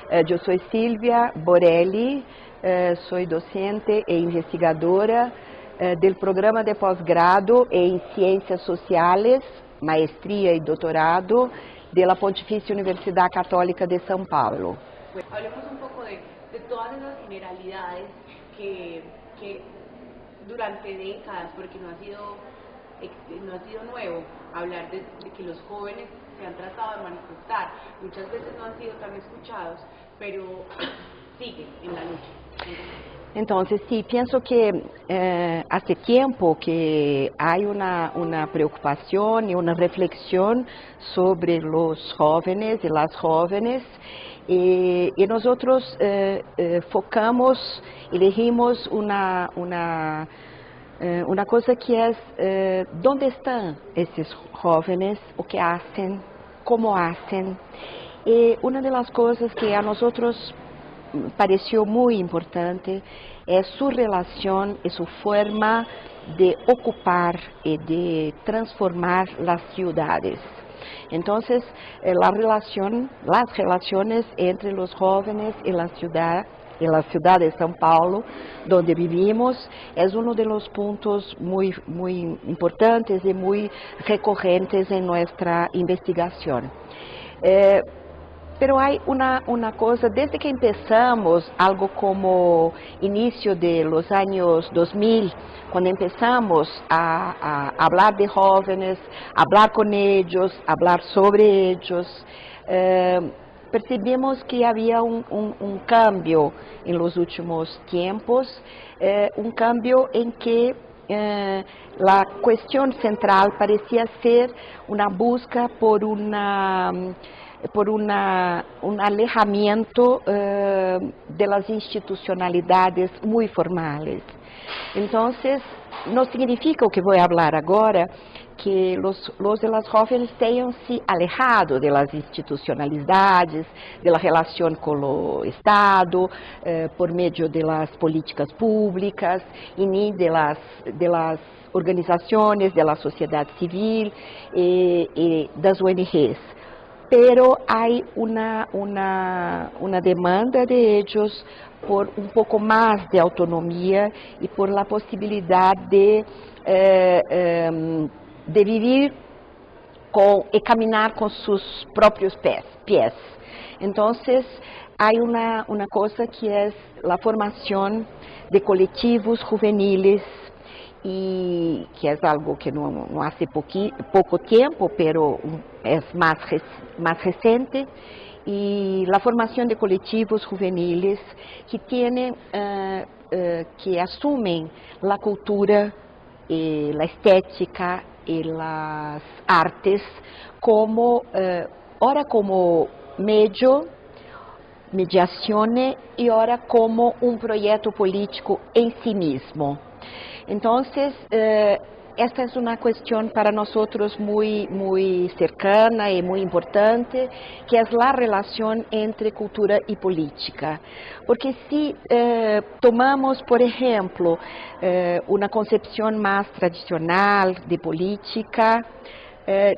Eu sou Silvia Borelli, sou docente e investigadora do programa de pós-grado em Ciências Sociais, maestria e doutorado da Pontifícia Universidade Católica de São Paulo. Hablemos un poco de todas esas generalidades que durante décadas, porque no ha sido nuevo hablar de que los jóvenes se han tratado de manifestar, muchas veces no han sido tan escuchados, pero siguen en la lucha. Entonces, sí, pienso que hace tiempo que hay una preocupación y una reflexión sobre los jóvenes y las jóvenes, y nosotros focamos, elegimos una cosa que es ¿dónde están esos jóvenes? ¿O qué hacen? ¿Cómo hacen? Y una de las cosas que a nosotros pareció muy importante es su relación y su forma de ocupar y de transformar las ciudades. Entonces, las relaciones entre los jóvenes y la ciudad de São Paulo, donde vivimos, es uno de los puntos muy importantes y muy recurrentes en nuestra investigación. Pero hay una cosa, desde que empezamos, algo como inicio de los años 2000, cuando empezamos a hablar de jóvenes, hablar con ellos, hablar sobre ellos, percibimos que había un cambio en los últimos tiempos, un cambio en que la cuestión central parecía ser una búsqueda por un alejamiento de las institucionalidades muy formales. Entonces, no significa o que voy a hablar ahora que los de las jóvenes tenham se alejado de las institucionalidades, de la relación con lo Estado, por medio de las políticas públicas, y ni de las organizaciones, de la sociedad civil y das ONGs. Pero hay una demanda de ellos por un poco más de autonomía y por la posibilidad de vivir y caminar con sus propios pies. Entonces, hay una cosa que es la formación de colectivos juveniles, y que es algo que no hace poco tiempo, pero es más reciente, y la formación de colectivos juveniles que tienen, que asumen la cultura, la estética y las artes como, ahora como mediación y ahora como un proyecto político en sí mismo. Entonces, esta es una cuestión para nosotros muy cercana y muy importante, que es la relación entre cultura y política. Porque si tomamos, por ejemplo, una concepción más tradicional de política,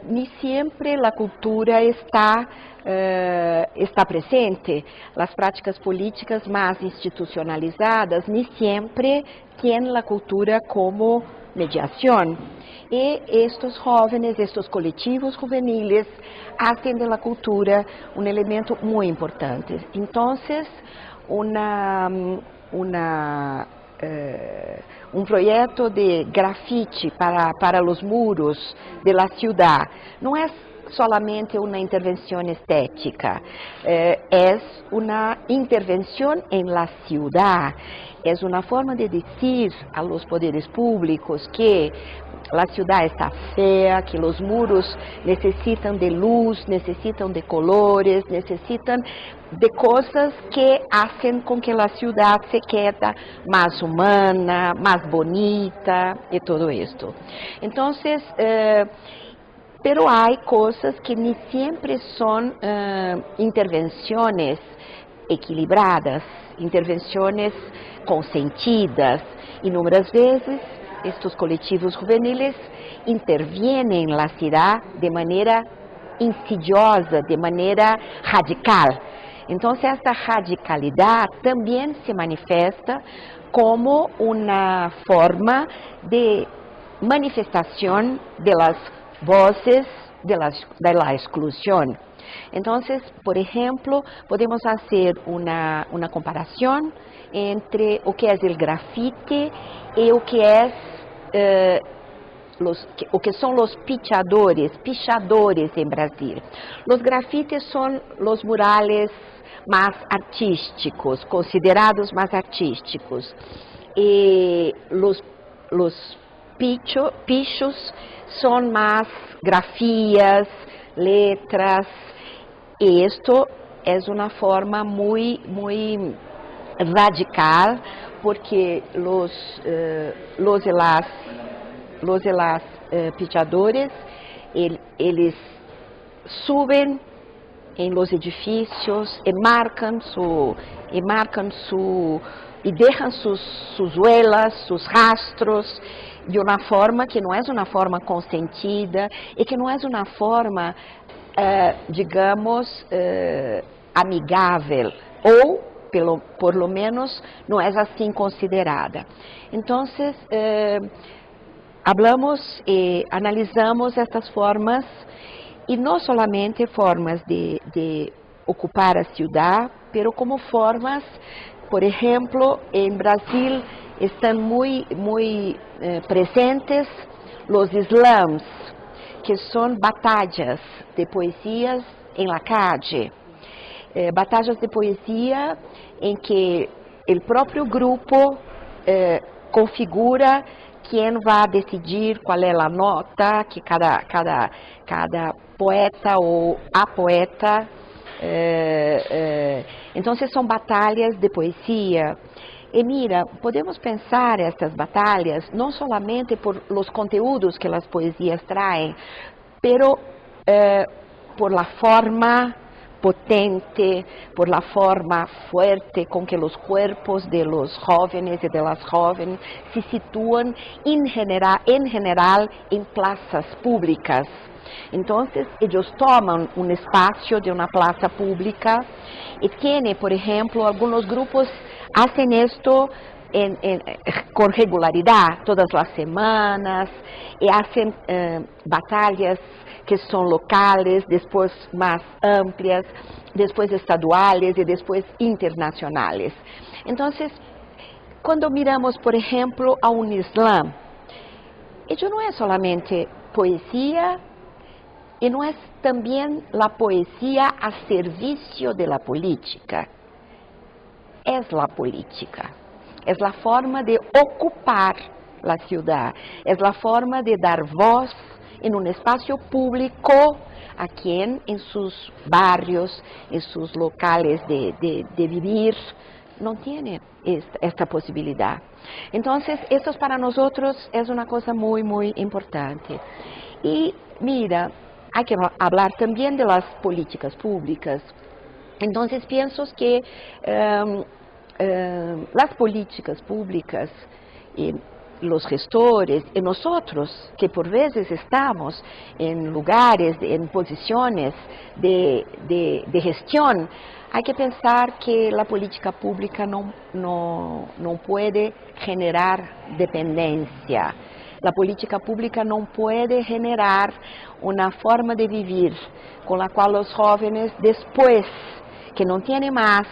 ni siempre la cultura está presente. Las prácticas políticas más institucionalizadas ni siempre tienen la cultura como mediación. Y estos jóvenes, estos colectivos juveniles, hacen de la cultura un elemento muy importante. Entonces, un proyecto de grafite para los muros de la ciudad no es solamente una intervención estética, es una intervención en la ciudad, es una forma de decir a los poderes públicos que la ciudad está fea, que los muros necesitan de luz, necesitan de colores, necesitan de cosas que hacen con que la ciudad se quede más humana, más bonita y todo esto. Entonces, pero hay cosas que ni siempre son intervenciones equilibradas, intervenciones consentidas. Inúmeras veces estos colectivos juveniles intervienen en la ciudad de manera insidiosa, de manera radical. Entonces, esta radicalidad también se manifiesta como una forma de manifestación de las voces de la exclusión. Entonces, por ejemplo, podemos hacer una comparación entre o que é o grafite e o que é o que são os pichadores em Brasil. Os grafites são os murales mais artísticos, considerados mais artísticos. E os pichos são mais grafias, letras. E isto é uma forma muito radical, porque los pichadores, eles subem em los edifícios e deixam suas huellas, seus rastros, de uma forma que não é uma forma consentida e que não é uma forma, digamos, amigável, ou por lo menos não é assim considerada. Então, hablamos e analisamos estas formas, e não solamente formas de ocupar a cidade, pero como formas, por exemplo, em Brasil estão muito presentes os slams, que são batalhas de poesias em la calle. Batalhas de poesia em que o próprio grupo configura quem vai decidir qual é a nota que cada poeta ou a poeta. Então, são batalhas de poesia. E mira, podemos pensar estas batalhas não solamente por los conteúdos que as poesias traem, pero por la forma potente, por la forma fuerte con que los cuerpos de los jóvenes y de las jóvenes se sitúan en general en plazas públicas. Entonces, ellos toman un espacio de una plaza pública y tiene, por ejemplo, algunos grupos hacen esto con regularidad, todas las semanas, y hacen batallas que são locales, depois mais amplias, depois estaduais e depois internacionais. Então, quando miramos, por exemplo, a um slam, isso não é solamente poesia e não é também a poesia a serviço da política. É a política, é a forma de ocupar a cidade, é a forma de dar voz en un espacio público a quien en sus barrios, en sus locales de vivir, no tiene esta posibilidad. Entonces, esto para nosotros es una cosa muy importante. Y mira, hay que hablar también de las políticas públicas. Entonces, pienso que las políticas públicas los gestores y nosotros, que por veces estamos en lugares, en posiciones de gestión, hay que pensar que la política pública no puede generar dependencia. La política pública no puede generar una forma de vivir con la cual los jóvenes, después que no tienen más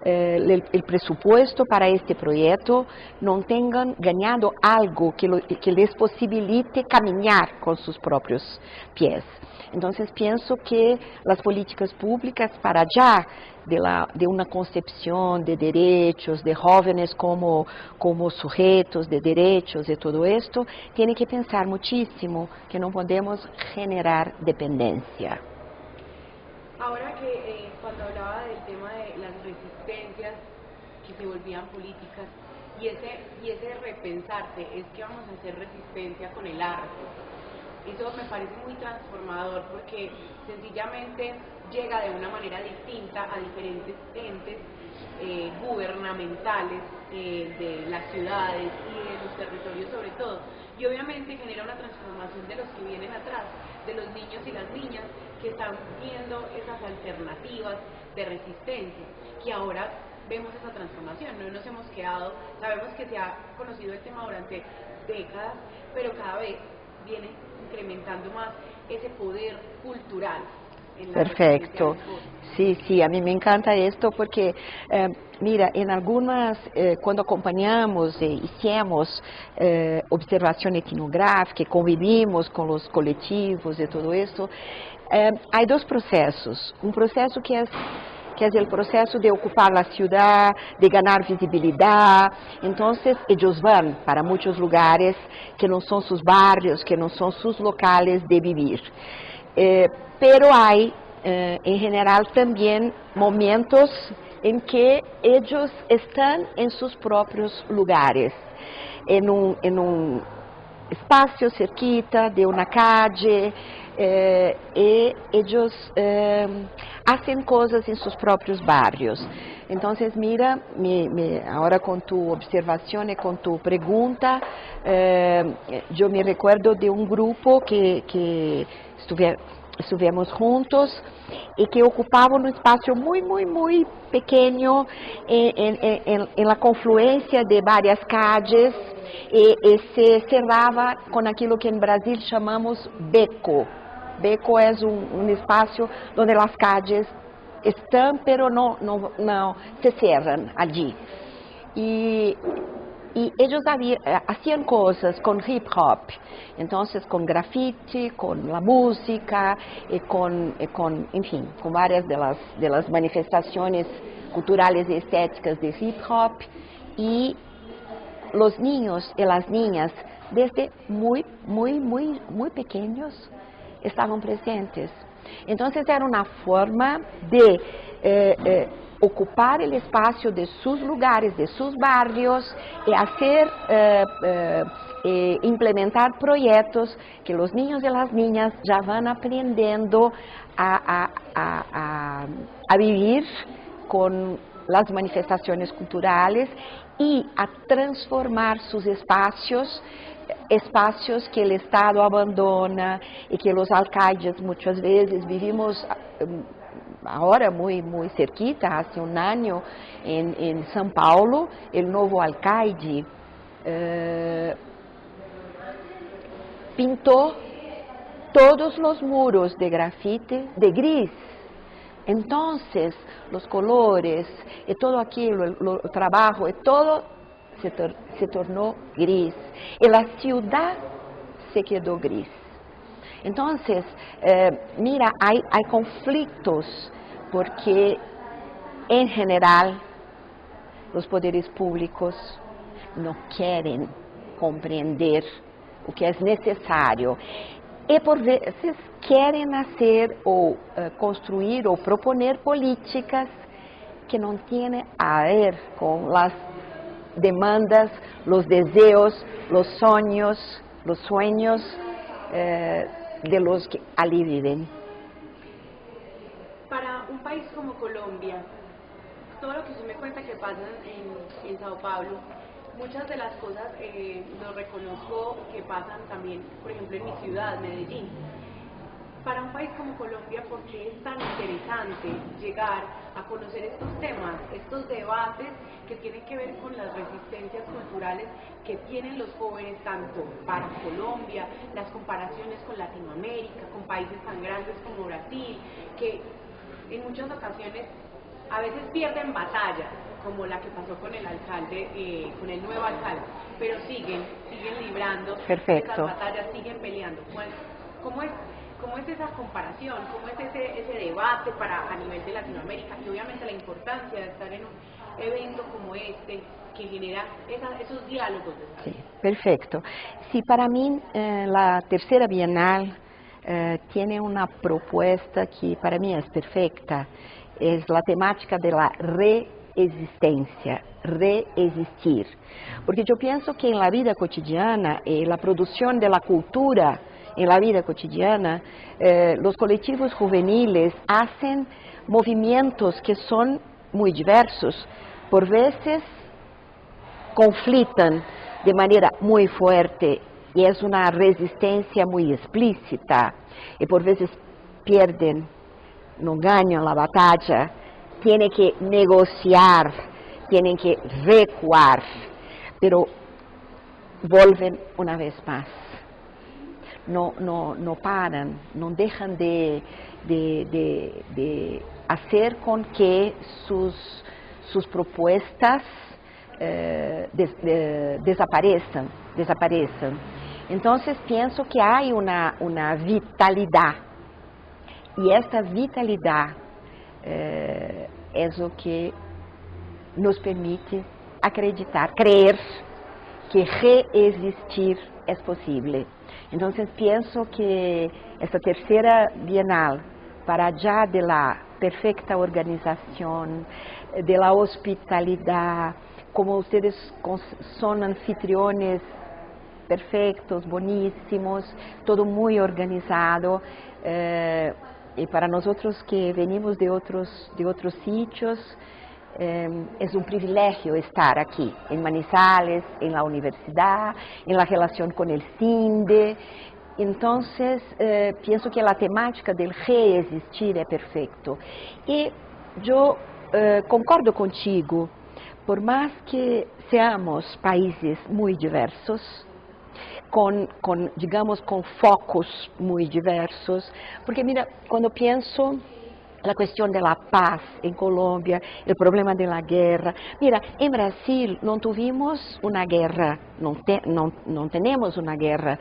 el presupuesto para este proyecto, no tengan ganado algo que les posibilite caminar con sus propios pies. Entonces, pienso que las políticas públicas, para allá de una concepción de derechos, de jóvenes como sujetos de derechos y todo esto, tienen que pensar muchísimo que no podemos generar dependencia. Ahora que cuando hablaba del tema de las resistencias que se volvían políticas y ese repensarse, es que vamos a hacer resistencia con el arte. Eso me parece muy transformador porque sencillamente llega de una manera distinta a diferentes entes gubernamentales de las ciudades y de los territorios sobre todo. Y obviamente genera una transformación de los que vienen atrás. de los niños y las niñas que están viendo esas alternativas de resistencia, que ahora vemos esa transformación, no nos hemos quedado, sabemos que se ha conocido el tema durante décadas, pero cada vez viene incrementando más ese poder cultural. Perfecto. Sí, sí, a mí me encanta esto porque, mira, en algunas, cuando acompañamos e hicimos observación etnográfica, convivimos con los colectivos y todo esto, hay dos procesos. Un proceso que es el proceso de ocupar la ciudad, de ganar visibilidad. Entonces, ellos van para muchos lugares que no son sus barrios, que no son sus locales de vivir. Pero hay, en general, también momentos en que ellos están en sus propios lugares, en un espacio cerquita de una calle, y ellos hacen cosas en sus propios barrios. Entonces, mira, ahora con tu observación y con tu pregunta, yo me recuerdo de un grupo que estuvimos juntos y que ocupaba un espacio muy pequeño en la confluencia de varias calles y se cerraba con aquilo que en Brasil chamamos beco. Beco es un espacio donde las calles están, pero no se cierran allí. Y ellos hacían cosas con hip hop, entonces con graffiti, con la música, y en fin, con varias de las manifestaciones culturales y estéticas de hip hop. Y los niños y las niñas, desde muy pequeños, estaban presentes. Entonces era una forma de ocupar el espacio de sus lugares, de sus barrios, y hacer, implementar proyectos que los niños y las niñas ya van aprendiendo a vivir con las manifestaciones culturales y a transformar sus espacios que el Estado abandona y que los alcaldes muchas veces vivimos ahora muy cerquita, hace un año en São Paulo, el nuevo alcalde pintó todos los muros de grafite de gris. Entonces, los colores y todo aquello, el trabajo, y todo se tornó gris. Y la ciudad se quedó gris. Entonces, mira, hay conflictos porque, en general, los poderes públicos no quieren comprender o que es necesario. Y por veces quieren hacer o construir o proponer políticas que no tienen a ver con las demandas, los deseos, los sueños de los que allí viven. Para un país como Colombia, todo lo que usted me cuenta que pasa en Sao Paulo, muchas de las cosas lo reconozco que pasan también, por ejemplo, en mi ciudad, Medellín. Para un país como Colombia, ¿por qué es tan interesante llegar a conocer estos temas, estos debates que tienen que ver con las resistencias culturales que tienen los jóvenes, tanto para Colombia, las comparaciones con Latinoamérica, con países tan grandes como Brasil, que en muchas ocasiones a veces pierden batallas, como la que pasó con el alcalde, con el nuevo alcalde, pero siguen librando esas batallas, siguen peleando? ¿Cómo es esa comparación? ¿Cómo es ese debate a nivel de Latinoamérica? Y obviamente la importancia de estar en un evento como este, que genera esos diálogos. Sí, perfecto. Sí, para mí la tercera Bienal tiene una propuesta que para mí es perfecta. Es la temática de la reexistencia, reexistir. Porque yo pienso que en la vida cotidiana, la producción de la cultura en la vida cotidiana, los colectivos juveniles hacen movimientos que son muy diversos, por veces conflitan de manera muy fuerte y es una resistencia muy explícita, y por veces pierden, no ganan la batalla, tienen que negociar, tienen que recuar, pero vuelven una vez más. No paran, no dejan de hacer con que sus propuestas desapareçam. Entonces pienso que hay una vitalidad, y esta vitalidad es lo que nos permite acreditar, creer que reexistir es posible. Entonces pienso que esta tercera Bienal, para allá de la perfecta organización, de la hospitalidad, como ustedes son anfitriones perfectos, buenísimos, todo muy organizado, y para nosotros que venimos de otros sitios, es un privilegio estar aquí, en Manizales, en la universidad, en la relación con el CINDE. Entonces, pienso que la temática del reexistir es perfecto. Y yo concordo contigo, por más que seamos países muy diversos, digamos, con focos muy diversos, porque mira, cuando pienso la cuestión de la paz en Colombia, el problema de la guerra. Mira, en Brasil no tuvimos una guerra, no tenemos una guerra,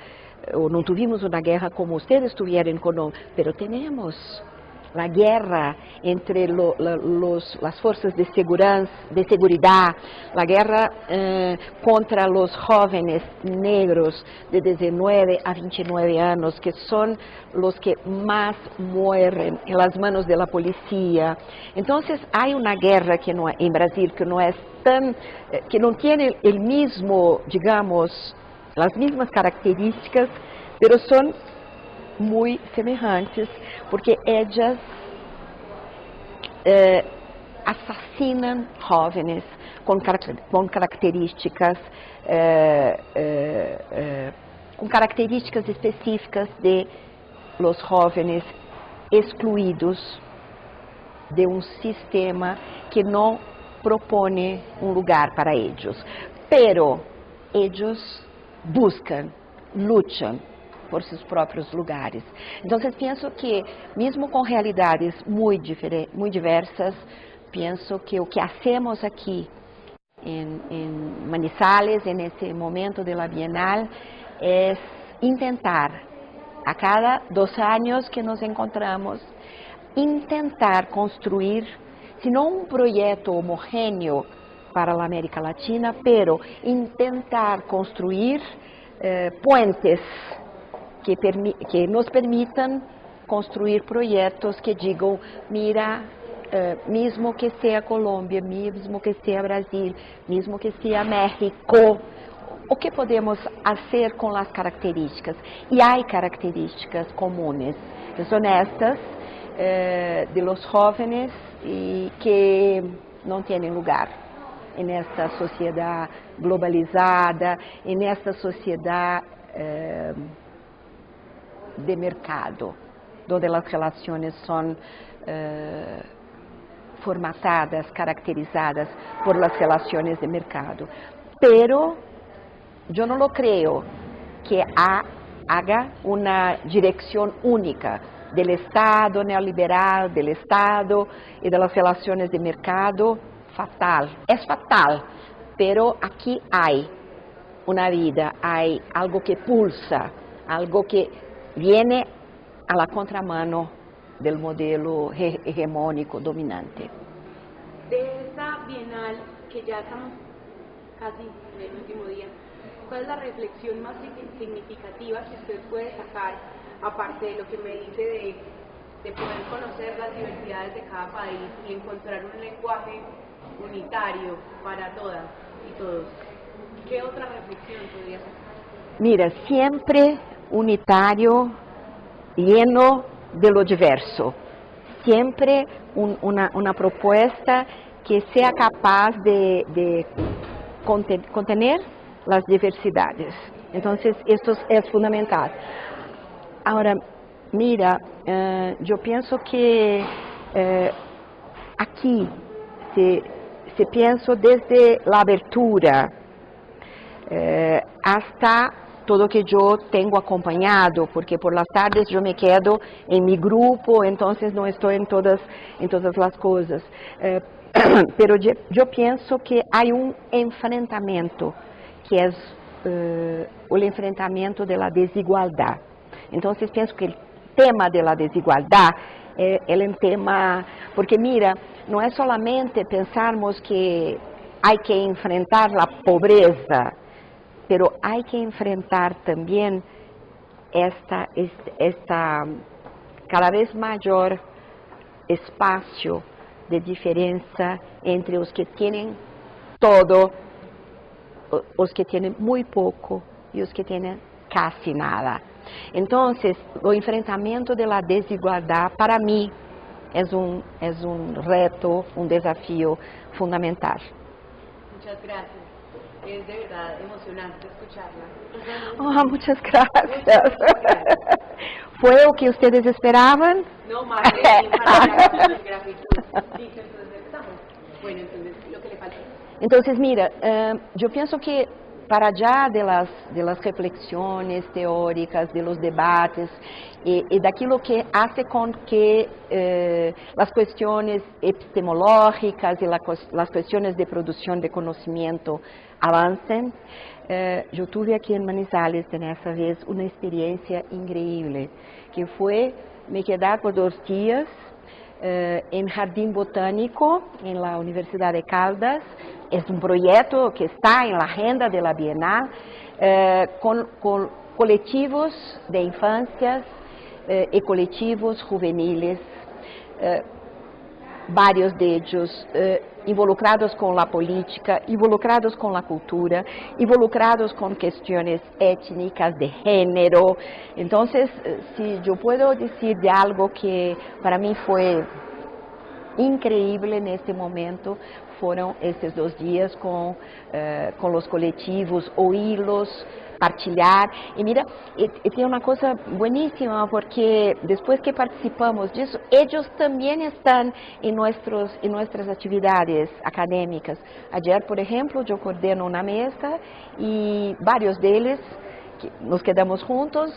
o no tuvimos una guerra como ustedes tuvieron en Colombia, pero tenemos la guerra entre las fuerzas de seguridad, la guerra contra los jóvenes negros de 19 a 29 años, que son los que más mueren en las manos de la policía. Entonces hay una guerra que no, en Brasil que no es que no tiene el mismo, digamos, las mismas características, pero son muy semejantes, porque ellas assassinan jóvenes com características específicas de los jóvenes excluídos de um sistema que não propone um lugar para eles, pero eles buscam, lutam por seus próprios lugares. Então, penso que, mesmo com realidades muito diversas, penso que o que hacemos aqui em Manizales, nesse momento da Bienal, é tentar, a cada 2 anos que nos encontramos, tentar construir, se não um projeto homogêneo para a América Latina, pero tentar construir puentes que nos permitam construir projetos que digam, mira, mesmo que seja Colômbia, mesmo que seja Brasil, mesmo que seja México, o que podemos fazer com as características? E há características comunes, que são estas de los jóvenes e que não têm lugar nesta sociedade globalizada, nesta sociedade de mercado, onde as relações são formatadas, caracterizadas por las relações de mercado. Pero eu não lo creo que haga uma direção única do Estado neoliberal, do Estado e das relações de mercado. Fatal, é fatal, pero aqui há uma vida, há algo que pulsa, algo que viene a la contramano del modelo hegemónico dominante. De esta Bienal, que ya estamos casi en el último día, ¿cuál es la reflexión más significativa que usted puede sacar, aparte de lo que me dice de poder conocer las diversidades de cada país y encontrar un lenguaje unitario para todas y todos? ¿Qué otra reflexión podría sacar? Mira, siempre unitario, lleno de lo diverso. Siempre una propuesta que sea capaz de contener las diversidades. Entonces, esto es fundamental. Ahora, mira, yo pienso que aquí se piensa desde la abertura hasta todo que yo tengo acompañado, porque por las tardes yo me quedo en mi grupo, entonces no estoy en todas las cosas. Pero yo pienso que hay un enfrentamiento, que es el enfrentamiento de la desigualdad. Entonces pienso que el tema de la desigualdad es el tema, porque mira, no es solamente pensarmos que hay que enfrentar la pobreza, pero hay que enfrentar también esta cada vez mayor espacio de diferencia entre los que tienen todo, los que tienen muy poco y los que tienen casi nada. Entonces, el enfrentamiento de la desigualdad para mí es un reto, un desafío fundamental. Muchas gracias. Es de verdad emocionante escucharla. Oh, muchas gracias. ¿Fue lo que ustedes esperaban? No, más de para gratitud. Listo, entonces empezamos. Bueno, entonces lo que le falta. Entonces, mira, yo pienso que para allá de las reflexiones teóricas, de los debates y de aquello que hace con que las cuestiones epistemológicas y las cuestiones de producción de conocimiento avancen, yo tuve aquí en Manizales en esa vez una experiencia increíble, que fue me quedar por 2 días en Jardín Botánico, en la Universidad de Caldas. Es un proyecto que está en la agenda de la Bienal, con colectivos de infancias y colectivos juveniles, varios de ellos involucrados con la política, involucrados con la cultura, involucrados con cuestiones étnicas, de género. Entonces, si yo puedo decir de algo que para mí fue increíble en este momento, fueron estos 2 días con los colectivos, oírlos, partilhar. Y mira, tiene una cosa buenísima, porque después que participamos de eso, ellos también están en nuestras actividades académicas. Ayer, por ejemplo, yo coordeno una mesa y varios de ellos nos quedamos juntos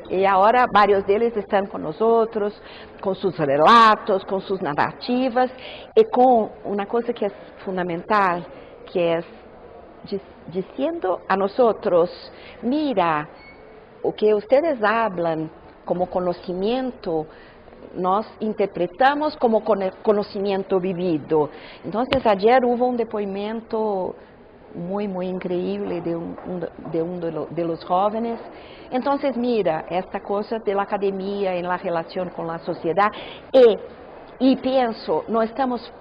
y ahora varios de ellos están con nosotros, con sus relatos, con sus narrativas y con una cosa que es fundamental, que es diciendo a nosotros, mira, o que ustedes hablan como conocimiento, nós interpretamos como conocimiento vivido. Entonces ayer hubo un depoimento muy increíble de uno de los jóvenes. Entonces mira, esta cosa de la academia en la relación con la sociedad, y pienso, no estamos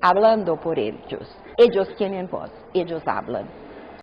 hablando por ellos tienen voz, ellos hablan.